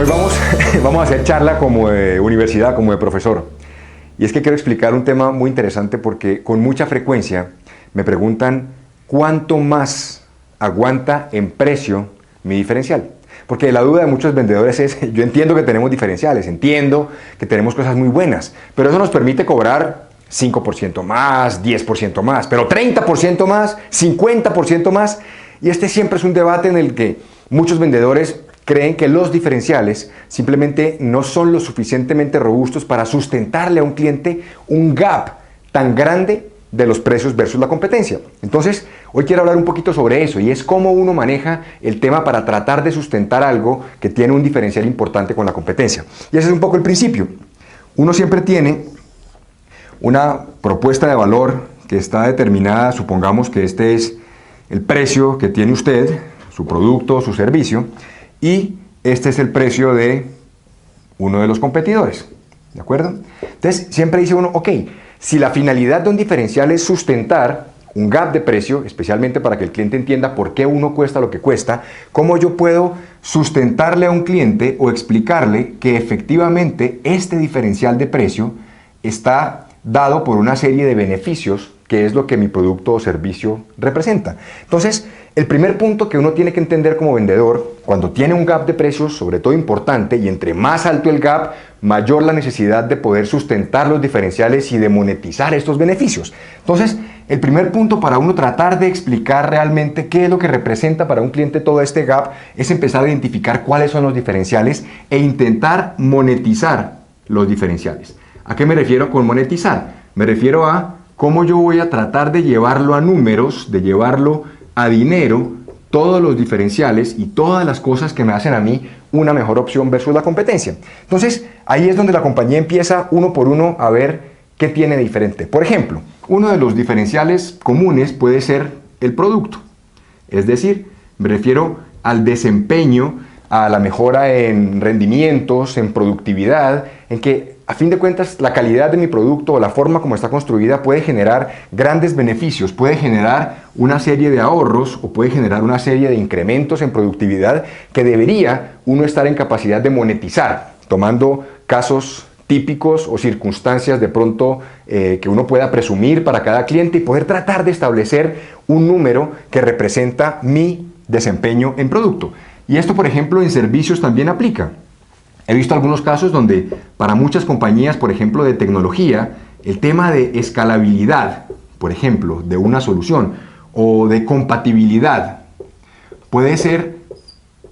Bueno, hoy vamos a hacer charla como de universidad, como de profesor. Y es que quiero explicar un tema muy interesante porque con mucha frecuencia me preguntan cuánto más aguanta en precio mi diferencial. Porque la duda de muchos vendedores es, yo entiendo que tenemos diferenciales, entiendo que tenemos cosas muy buenas, pero eso nos permite cobrar 5% más, 10% más, pero 30% más, 50% más. Y este siempre es un debate en el que muchos vendedores creen que los diferenciales simplemente no son lo suficientemente robustos para sustentarle a un cliente un gap tan grande de los precios versus la competencia. Entonces, hoy quiero hablar un poquito sobre eso y es cómo uno maneja el tema para tratar de sustentar algo que tiene un diferencial importante con la competencia. Y ese es un poco el principio. Uno siempre tiene una propuesta de valor que está determinada, supongamos que este es el precio que tiene usted, su producto o su servicio, y este es el precio de uno de los competidores, ¿de acuerdo? Entonces, siempre dice uno, ok, si la finalidad de un diferencial es sustentar un gap de precio, especialmente para que el cliente entienda por qué uno cuesta lo que cuesta, ¿cómo yo puedo sustentarle a un cliente o explicarle que efectivamente este diferencial de precio está dado por una serie de beneficios que es lo que mi producto o servicio representa? Entonces, el primer punto que uno tiene que entender como vendedor, cuando tiene un gap de precios, sobre todo importante, y entre más alto el gap, mayor la necesidad de poder sustentar los diferenciales y de monetizar estos beneficios. Entonces, el primer punto para uno tratar de explicar realmente qué es lo que representa para un cliente todo este gap, es empezar a identificar cuáles son los diferenciales e intentar monetizar los diferenciales. ¿A qué me refiero con monetizar? Me refiero a cómo yo voy a tratar de llevarlo a números, de llevarlo a dinero, todos los diferenciales y todas las cosas que me hacen a mí una mejor opción versus la competencia. Entonces, ahí es donde la compañía empieza uno por uno a ver qué tiene de diferente. Por ejemplo, uno de los diferenciales comunes puede ser el producto. Es decir, me refiero al desempeño, a la mejora en rendimientos, en productividad, en que a fin de cuentas la calidad de mi producto o la forma como está construida puede generar grandes beneficios, puede generar una serie de ahorros o puede generar una serie de incrementos en productividad que debería uno estar en capacidad de monetizar, tomando casos típicos o circunstancias de pronto que uno pueda presumir para cada cliente y poder tratar de establecer un número que representa mi desempeño en producto. Y esto, por ejemplo, en servicios también aplica. He visto algunos casos donde para muchas compañías, por ejemplo, de tecnología, el tema de escalabilidad, por ejemplo, de una solución o de compatibilidad puede ser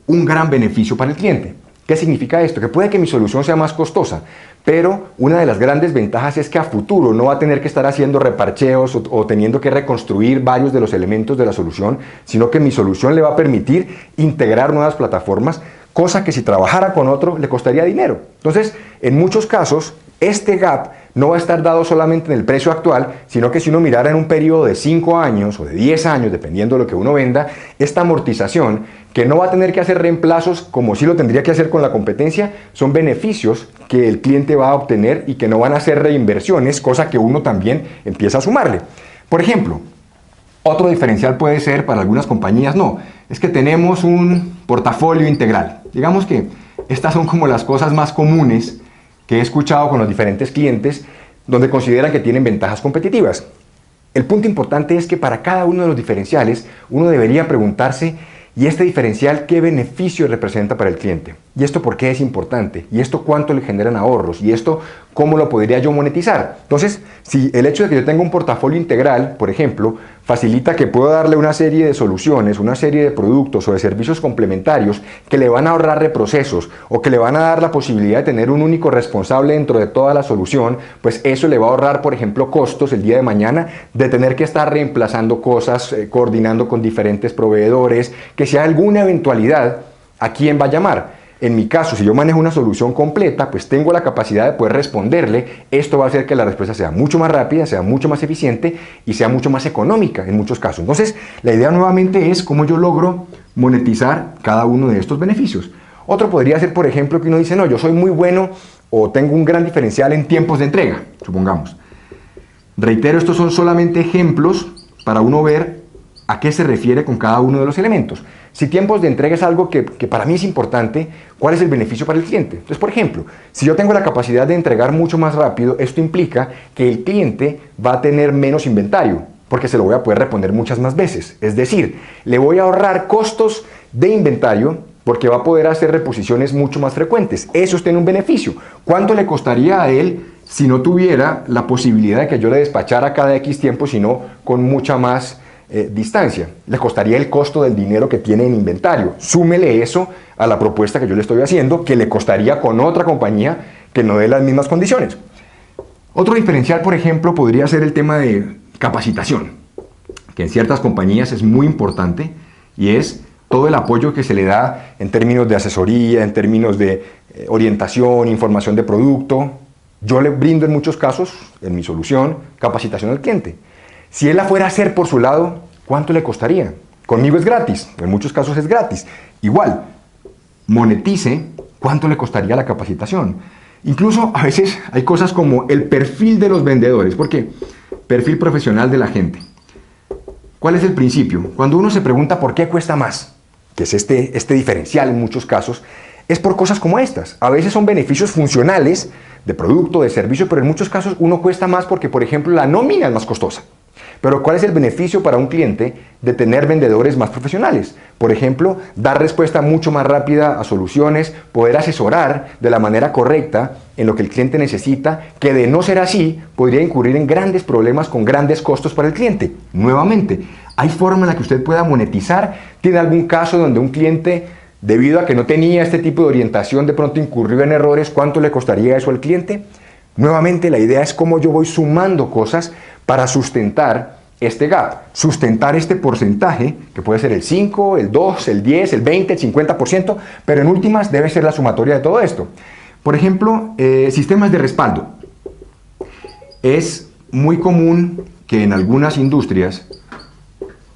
un gran beneficio para el cliente. ¿Qué significa esto? Que puede que mi solución sea más costosa, pero una de las grandes ventajas es que a futuro no va a tener que estar haciendo reparcheos o teniendo que reconstruir varios de los elementos de la solución, sino que mi solución le va a permitir integrar nuevas plataformas, cosa que si trabajara con otro le costaría dinero. Entonces, en muchos casos, este gap no va a estar dado solamente en el precio actual, sino que si uno mirara en un periodo de 5 años o de 10 años, dependiendo de lo que uno venda, esta amortización, que no va a tener que hacer reemplazos como sí lo tendría que hacer con la competencia, son beneficios que el cliente va a obtener y que no van a ser reinversiones, cosa que uno también empieza a sumarle. Por ejemplo, otro diferencial puede ser, para algunas compañías no, es que tenemos un portafolio integral. Digamos que estas son como las cosas más comunes que he escuchado con los diferentes clientes donde consideran que tienen ventajas competitivas. El punto importante es que para cada uno de los diferenciales uno debería preguntarse, ¿y este diferencial qué beneficio representa para el cliente? ¿Y esto por qué es importante? ¿Y esto cuánto le generan ahorros? ¿Y esto cómo lo podría yo monetizar? Entonces, si el hecho de que yo tenga un portafolio integral, por ejemplo, facilita que puedo darle una serie de soluciones, una serie de productos o de servicios complementarios que le van a ahorrar reprocesos o que le van a dar la posibilidad de tener un único responsable dentro de toda la solución, pues eso le va a ahorrar, por ejemplo, costos el día de mañana de tener que estar reemplazando cosas, coordinando con diferentes proveedores, que si hay alguna eventualidad, ¿a quién va a llamar? En mi caso, si yo manejo una solución completa, pues tengo la capacidad de poder responderle. Esto va a hacer que la respuesta sea mucho más rápida, sea mucho más eficiente y sea mucho más económica en muchos casos. Entonces, la idea nuevamente es cómo yo logro monetizar cada uno de estos beneficios. Otro podría ser, por ejemplo, que uno dice, no, yo soy muy bueno o tengo un gran diferencial en tiempos de entrega, supongamos. Reitero, estos son solamente ejemplos para uno ver a qué se refiere con cada uno de los elementos. Si tiempos de entrega es algo que para mí es importante, ¿cuál es el beneficio para el cliente? Entonces, por ejemplo, si yo tengo la capacidad de entregar mucho más rápido, esto implica que el cliente va a tener menos inventario, porque se lo voy a poder reponer muchas más veces. Es decir, le voy a ahorrar costos de inventario porque va a poder hacer reposiciones mucho más frecuentes. Eso tiene un beneficio. ¿Cuánto le costaría a él si no tuviera la posibilidad de que yo le despachara cada X tiempo, sino con mucha más distancia? Le costaría el costo del dinero que tiene en inventario. Súmele eso a la propuesta que yo le estoy haciendo, que le costaría con otra compañía que no dé las mismas condiciones. Otro diferencial, por ejemplo, podría ser el tema de capacitación, que en ciertas compañías es muy importante, y es todo el apoyo que se le da en términos de asesoría, en términos de orientación, información de producto. Yo le brindo en muchos casos, en mi solución, capacitación al cliente. Si él la fuera a hacer por su lado, ¿cuánto le costaría? Conmigo es gratis, en muchos casos es gratis. Igual, monetice, ¿cuánto le costaría la capacitación? Incluso a veces hay cosas como el perfil de los vendedores. ¿Por qué? Perfil profesional de la gente. ¿Cuál es el principio? Cuando uno se pregunta por qué cuesta más, que es este diferencial en muchos casos, es por cosas como estas. A veces son beneficios funcionales de producto, de servicio, pero en muchos casos uno cuesta más porque, por ejemplo, la nómina es más costosa. Pero ¿cuál es el beneficio para un cliente de tener vendedores más profesionales? Por ejemplo, dar respuesta mucho más rápida a soluciones, poder asesorar de la manera correcta en lo que el cliente necesita, que de no ser así podría incurrir en grandes problemas con grandes costos para el cliente. Nuevamente, ¿hay forma en la que usted pueda monetizar? ¿Tiene algún caso donde un cliente, debido a que no tenía este tipo de orientación, de pronto incurrió en errores? ¿Cuánto le costaría eso al cliente? Nuevamente, la idea es cómo yo voy sumando cosas para sustentar este gap, sustentar este porcentaje, que puede ser el 5, el 2, el 10, el 20, el 50%, pero en últimas debe ser la sumatoria de todo esto. Por ejemplo, sistemas de respaldo. Es muy común que en algunas industrias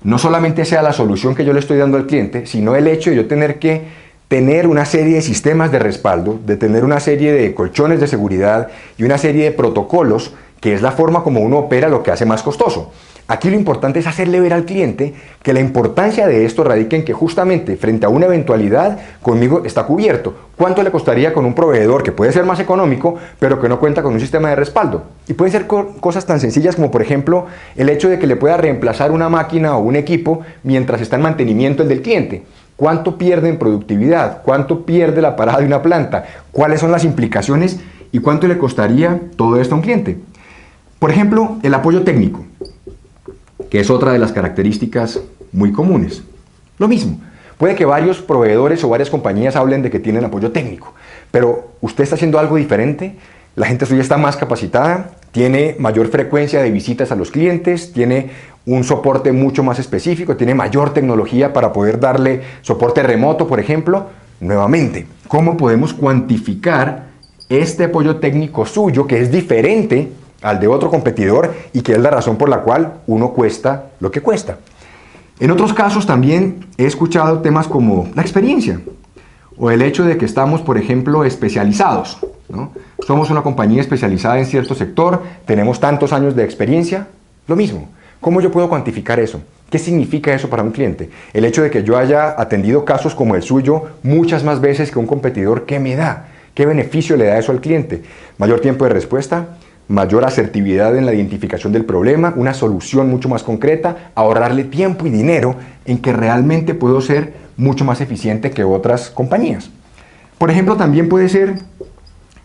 no solamente sea la solución que yo le estoy dando al cliente, sino el hecho de yo tener que tener una serie de sistemas de respaldo, de tener una serie de colchones de seguridad y una serie de protocolos, que es la forma como uno opera, lo que hace más costoso. Aquí lo importante es hacerle ver al cliente que la importancia de esto radica en que justamente frente a una eventualidad conmigo está cubierto. ¿Cuánto le costaría con un proveedor que puede ser más económico, pero que no cuenta con un sistema de respaldo? Y pueden ser cosas tan sencillas como, por ejemplo, el hecho de que le pueda reemplazar una máquina o un equipo mientras está en mantenimiento el del cliente. ¿Cuánto pierde en productividad? ¿Cuánto pierde la parada de una planta? ¿Cuáles son las implicaciones? ¿Y cuánto le costaría todo esto a un cliente? Por ejemplo, el apoyo técnico, que es otra de las características muy comunes. Lo mismo, puede que varios proveedores o varias compañías hablen de que tienen apoyo técnico, pero usted está haciendo algo diferente, la gente suya está más capacitada, tiene mayor frecuencia de visitas a los clientes, tiene un soporte mucho más específico, tiene mayor tecnología para poder darle soporte remoto, por ejemplo. Nuevamente, ¿cómo podemos cuantificar este apoyo técnico suyo que es diferente al de otro competidor y que es la razón por la cual uno cuesta lo que cuesta? En otros casos también he escuchado temas como la experiencia o el hecho de que estamos, por ejemplo, especializados, ¿no? Somos una compañía especializada en cierto sector, tenemos tantos años de experiencia. Lo mismo, ¿cómo yo puedo cuantificar eso? ¿Qué significa eso para un cliente? El hecho de que yo haya atendido casos como el suyo muchas más veces que un competidor, ¿qué me da? ¿Qué beneficio le da eso al cliente? Mayor tiempo de respuesta, mayor asertividad en la identificación del problema, una solución mucho más concreta, ahorrarle tiempo y dinero en que realmente puedo ser mucho más eficiente que otras compañías. Por ejemplo, también puede ser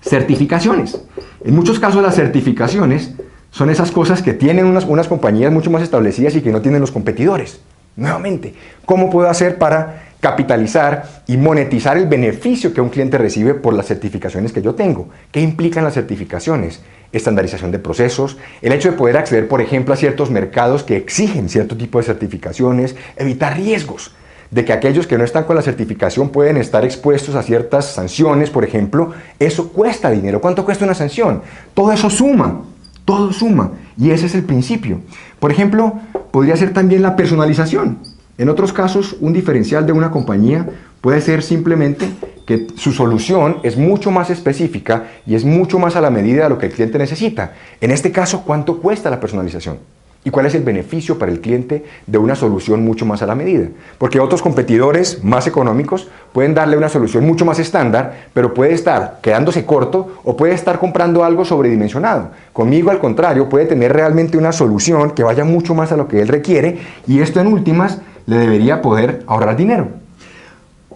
certificaciones. En muchos casos las certificaciones son esas cosas que tienen unas compañías mucho más establecidas y que no tienen los competidores. Nuevamente, ¿cómo puedo hacer para capitalizar y monetizar el beneficio que un cliente recibe por las certificaciones que yo tengo? ¿Qué implican las certificaciones? Estandarización de procesos, el hecho de poder acceder, por ejemplo, a ciertos mercados que exigen cierto tipo de certificaciones, evitar riesgos de que aquellos que no están con la certificación pueden estar expuestos a ciertas sanciones, por ejemplo. Eso cuesta dinero. ¿Cuánto cuesta una sanción? Todo eso suma. Todo suma, y ese es el principio. Por ejemplo, podría ser también la personalización. En otros casos, un diferencial de una compañía puede ser simplemente que su solución es mucho más específica y es mucho más a la medida de lo que el cliente necesita. En este caso, ¿cuánto cuesta la personalización? ¿Y cuál es el beneficio para el cliente de una solución mucho más a la medida? Porque otros competidores más económicos pueden darle una solución mucho más estándar, pero puede estar quedándose corto o puede estar comprando algo sobredimensionado. Conmigo, al contrario, puede tener realmente una solución que vaya mucho más a lo que él requiere y esto en últimas le debería poder ahorrar dinero.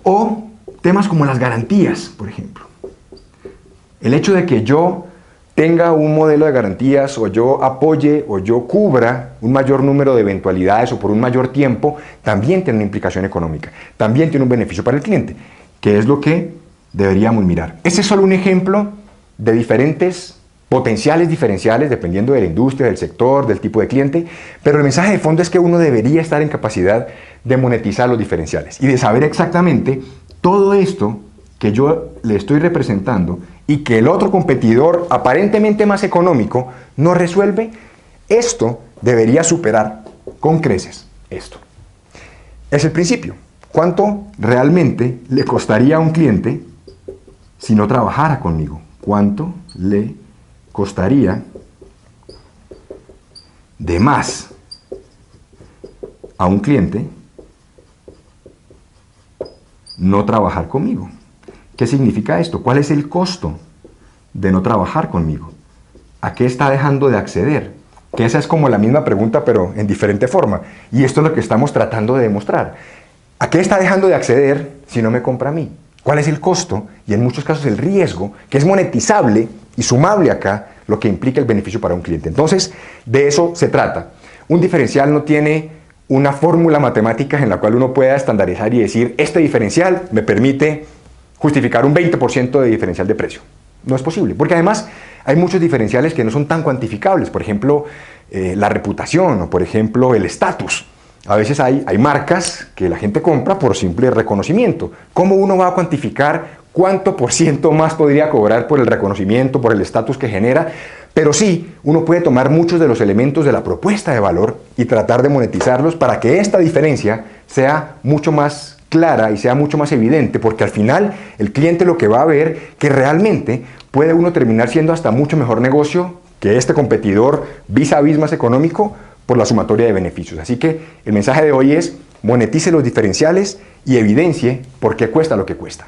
O temas como las garantías, por ejemplo. El hecho de que yo tenga un modelo de garantías o yo apoye o yo cubra un mayor número de eventualidades o por un mayor tiempo, también tiene una implicación económica, también tiene un beneficio para el cliente, que es lo que deberíamos mirar. Este es solo un ejemplo de diferentes potenciales diferenciales dependiendo de la industria, del sector, del tipo de cliente, pero el mensaje de fondo es que uno debería estar en capacidad de monetizar los diferenciales y de saber exactamente todo esto que yo le estoy representando y que el otro competidor aparentemente más económico no resuelve. Esto debería superar con creces esto. Es el principio. ¿Cuánto realmente le costaría a un cliente si no trabajara conmigo? ¿Cuánto le costaría de más a un cliente no trabajar conmigo? ¿Qué significa esto? ¿Cuál es el costo de no trabajar conmigo? ¿A qué está dejando de acceder? Que esa es como la misma pregunta, pero en diferente forma. Y esto es lo que estamos tratando de demostrar. ¿A qué está dejando de acceder si no me compra a mí? ¿Cuál es el costo? Y en muchos casos el riesgo, que es monetizable y sumable acá, lo que implica el beneficio para un cliente. Entonces, de eso se trata. Un diferencial no tiene una fórmula matemática en la cual uno pueda estandarizar y decir, este diferencial me permite justificar un 20% de diferencial de precio. No es posible, porque además hay muchos diferenciales que no son tan cuantificables. Por ejemplo, la reputación o por ejemplo el estatus. A veces hay marcas que la gente compra por simple reconocimiento. ¿Cómo uno va a cuantificar cuánto por ciento más podría cobrar por el reconocimiento, por el estatus que genera? Pero sí, uno puede tomar muchos de los elementos de la propuesta de valor y tratar de monetizarlos para que esta diferencia sea mucho más clara y sea mucho más evidente, porque al final el cliente lo que va a ver que realmente puede uno terminar siendo hasta mucho mejor negocio que este competidor vis a vis más económico por la sumatoria de beneficios. Así que el mensaje de hoy es monetice los diferenciales y evidencie por qué cuesta lo que cuesta.